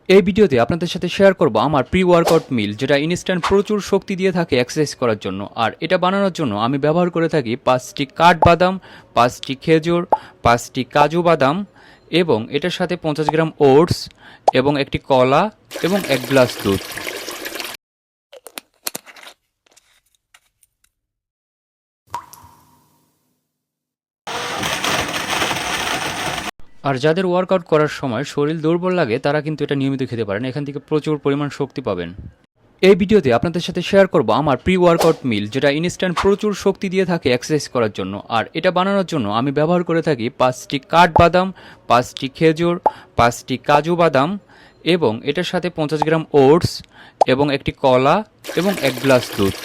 এই ভিডিওতে আপনাদের সাথে শেয়ার করব আমার প্রি ওয়ার্কআউট মিল, যেটা ইনস্ট্যান্ট প্রচুর শক্তি দিয়ে থাকে এক্সারসাইজ করার জন্য। আর এটা বানানোর জন্য আমি ব্যবহার করে থাকি 5টি কাঠবাদাম, 5টি খেজুর, 5টি কাজু বাদাম এবং এটার সাথে 50 গ্রাম ওটস এবং একটি কলা এবং 1 গ্লাস দুধ। আর যাদের ওয়ার্কআউট করার সময় শরীর দুর্বল লাগে তারা কিন্তু এটা নিয়মিত খেতে পারেন, এখান থেকে প্রচুর পরিমাণ শক্তি পাবেন। এই ভিডিওতে আপনাদের সাথে শেয়ার করব আমার প্রি ওয়ার্কআউট মিল, যেটা ইনস্ট্যান্ট প্রচুর শক্তি দিয়ে থাকে এক্সারসাইজ করার জন্য। আর এটা বানানোর জন্য আমি ব্যবহার করে থাকি 5টি কাঠবাদাম, 5টি খেজুর, 5টি কাজু বাদাম এবং এটার সাথে 50 গ্রাম ওটস এবং একটি কলা এবং 1 গ্লাস দুধ।